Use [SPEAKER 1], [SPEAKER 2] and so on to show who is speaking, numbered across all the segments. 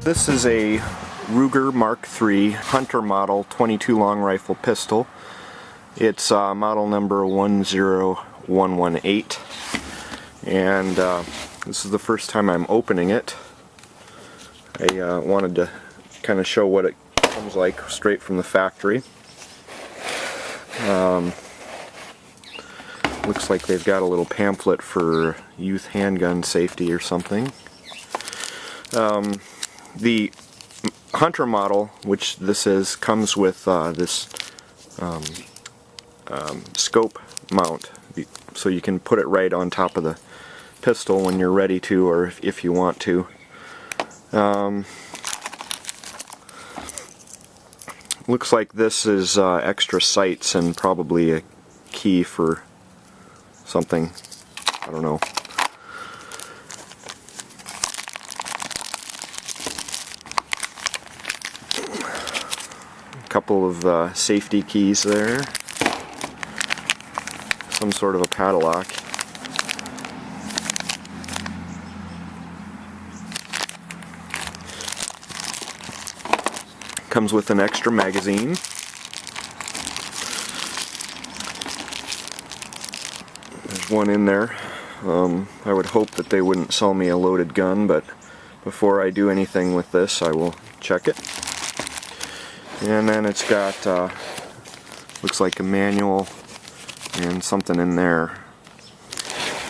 [SPEAKER 1] This is a Ruger Mark III Hunter model 22 long rifle pistol. It's model number 10118, and this is the first time I'm opening it. I wanted to kind of show what it comes like straight from the factory. Looks like they've got a little pamphlet for youth handgun safety or something. The Hunter model, which this is, comes with this scope mount, so you can put it right on top of the pistol when you're ready to, or if you want to. Looks like this is extra sights and probably a key for something. I don't know. A couple of safety keys there. Some sort of a padlock. Comes with an extra magazine. There's one in there. I would hope that they wouldn't sell me a loaded gun, but before I do anything with this, I will check it. And then it's got, looks like a manual and something in there.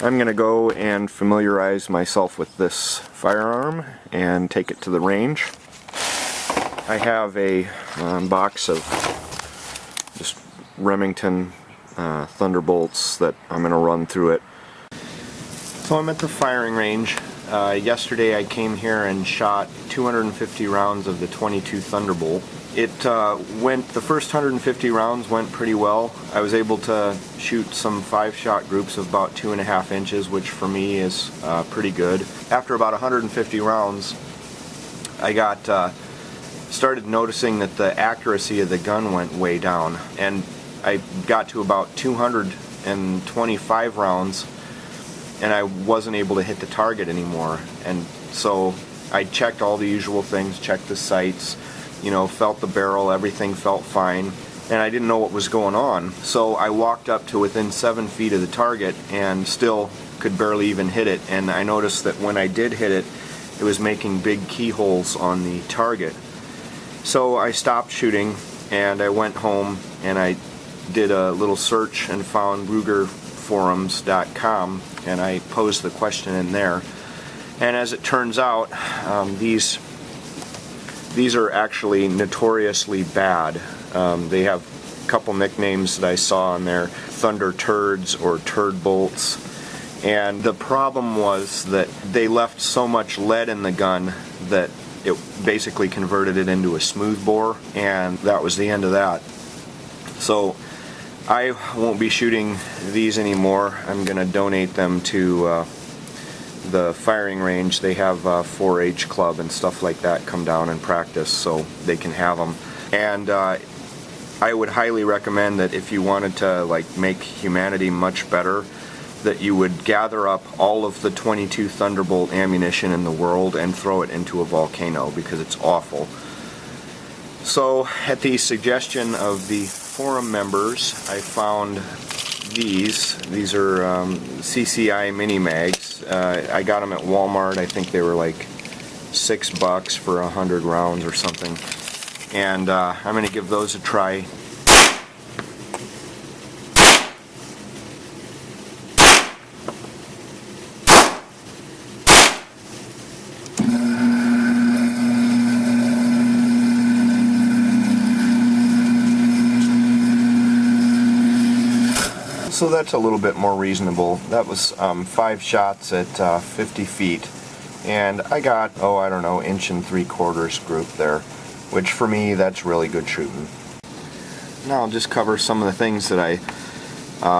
[SPEAKER 1] I'm going to go and familiarize myself with this firearm and take it to the range. I have a box of just Remington Thunderbolts that I'm going to run through it. So I'm at the firing range. Yesterday I came here and shot 250 rounds of the 22 Thunderbolt. The first 150 rounds went pretty well. I was able to shoot some 5-shot groups of about 2.5 inches, which for me is pretty good. After about 150 rounds, I started noticing that the accuracy of the gun went way down, and I got to about 225 rounds and I wasn't able to hit the target anymore. And so I checked all the usual things, checked the sights, felt the barrel, everything felt fine, and I didn't know what was going on. So I walked up to within 7 feet of the target and still could barely even hit it, and I noticed that when I did hit it, it was making big keyholes on the target. So I stopped shooting and I went home and I did a little search and found rugerforums.com, and I posed the question in there. And as it turns out, these are actually notoriously bad. They have a couple nicknames that I saw on there: Thunder Turds or Turd Bolts. And the problem was that they left so much lead in the gun that it basically converted it into a smooth bore, and that was the end of that. So I won't be shooting these anymore. I'm going to donate them to the firing range. They have 4-H club and stuff like that come down and practice, so they can have them. And I would highly recommend that if you wanted to make humanity much better, that you would gather up all of the 22 Thunderbolt ammunition in the world and throw it into a volcano, because it's awful. So at the suggestion of the forum members, I found these. These are CCI mini mags. I got them at Walmart. I think they were like $6 for 100 rounds or something. And I'm going to give those a try. So that's a little bit more reasonable. That was 5 shots at 50 feet, and I got, I don't know, 1 3/4 inch group there, which for me, that's really good shooting. Now I'll just cover some of the things that I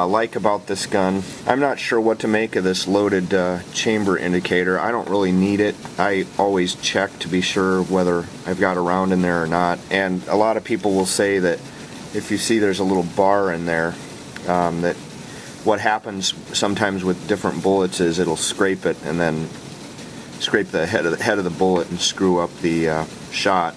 [SPEAKER 1] like about this gun. I'm not sure what to make of this loaded chamber indicator. I don't really need it. I always check to be sure whether I've got a round in there or not, and a lot of people will say that if you see there's a little bar in there, that what happens sometimes with different bullets is it'll scrape it and then scrape the head of the bullet and screw up the shot.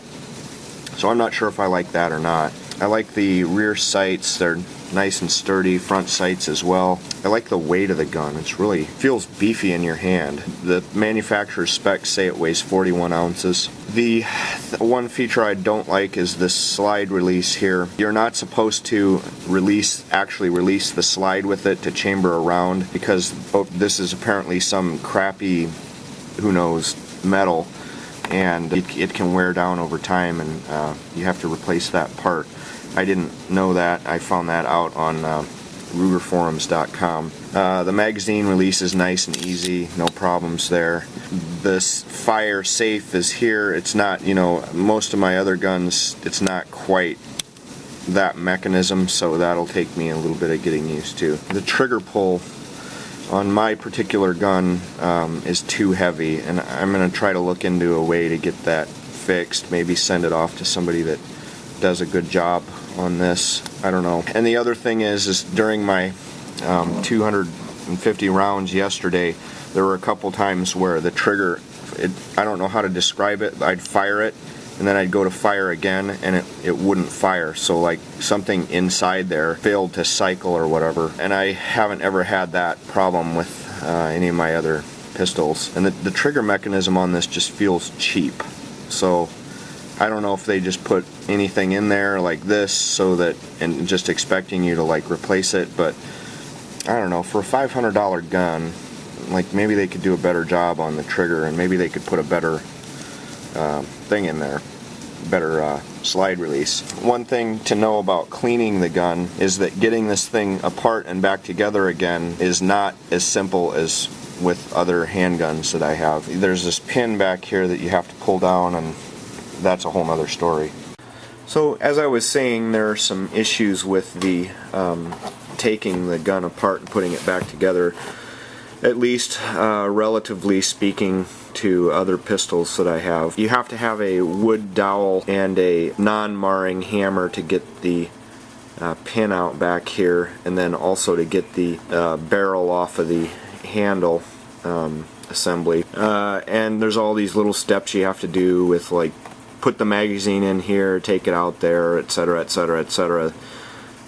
[SPEAKER 1] So I'm not sure if I like that or not. I like the rear sights. They're nice and sturdy. Front sights as well. I like the weight of the gun. It's really feels beefy in your hand. The manufacturer's specs say it weighs 41 ounces. The one feature I don't like is this slide release here. You're not supposed to actually release the slide with it to chamber around, because this is apparently some crappy, who knows, metal, and it can wear down over time, and you have to replace that part. I didn't know that. I found that out on RugerForums.com. The magazine release is nice and easy, no problems there. This fire safe is here. It's not, you know, most of my other guns, it's not quite that mechanism, so that'll take me a little bit of getting used to. The trigger pull on my particular gun is too heavy, and I'm going to try to look into a way to get that fixed, maybe send it off to somebody that does a good job on this. I don't know. And the other thing is during my 250 rounds yesterday, there were a couple times where the trigger, I don't know how to describe it. I'd fire it, and then I'd go to fire again, and it wouldn't fire. So like something inside there failed to cycle or whatever. And I haven't ever had that problem with any of my other pistols. And the trigger mechanism on this just feels cheap. So I don't know if they just put anything in there like this so that, and just expecting you to like replace it, but I don't know, for a $500 gun, like maybe they could do a better job on the trigger, and maybe they could put a better thing in there, better slide release. One thing to know about cleaning the gun is that getting this thing apart and back together again is not as simple as with other handguns that I have. There's this pin back here that you have to pull down, and that's a whole nother story. So as I was saying, there are some issues with the taking the gun apart and putting it back together, at least relatively speaking to other pistols that I have. You have to have a wood dowel and a non-marring hammer to get the pin out back here, and then also to get the barrel off of the handle assembly. And there's all these little steps you have to do with, like, put the magazine in here, take it out there, etc., etc., etc.,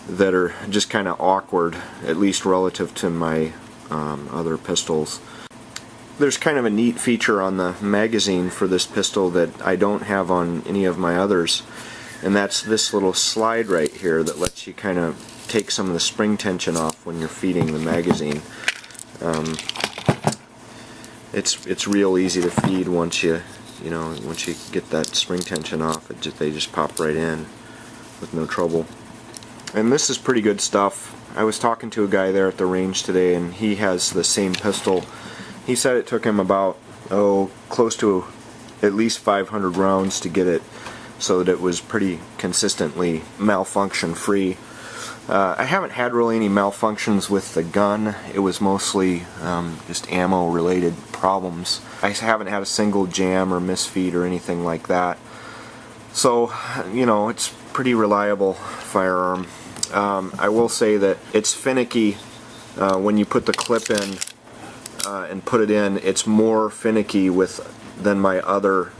[SPEAKER 1] that are just kind of awkward, at least relative to my other pistols. There's kind of a neat feature on the magazine for this pistol that I don't have on any of my others, and that's this little slide right here that lets you kind of take some of the spring tension off when you're feeding the magazine. It's real easy to feed once you get that spring tension off. They just pop right in with no trouble. And this is pretty good stuff. I was talking to a guy there at the range today, and he has the same pistol. He said it took him about, close to at least 500 rounds to get it so that it was pretty consistently malfunction free. I haven't had really any malfunctions with the gun. It was mostly just ammo related problems. I haven't had a single jam or misfeed or anything like that. So, it's pretty reliable firearm. I will say that it's finicky when you put the clip in and put it in. It's more finicky than my other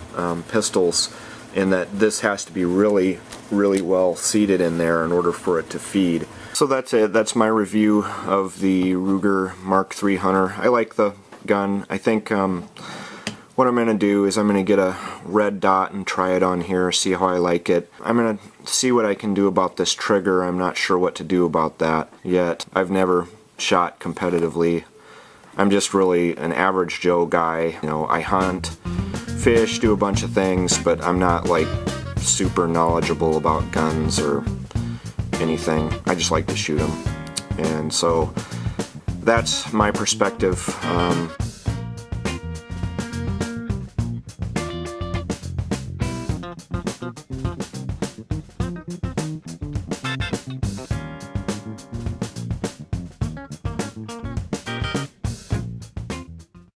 [SPEAKER 1] pistols, in that this has to be really well seated in there in order for it to feed. So that's it. That's my review of the Ruger Mark III Hunter. I like the gun. I think what I'm going to do is I'm going to get a red dot and try it on here, see how I like it. I'm going to see what I can do about this trigger. I'm not sure what to do about that yet. I've never shot competitively. I'm just really an average Joe guy. I hunt, fish, do a bunch of things, but I'm not like super knowledgeable about guns or anything. I just like to shoot them. And so that's my perspective.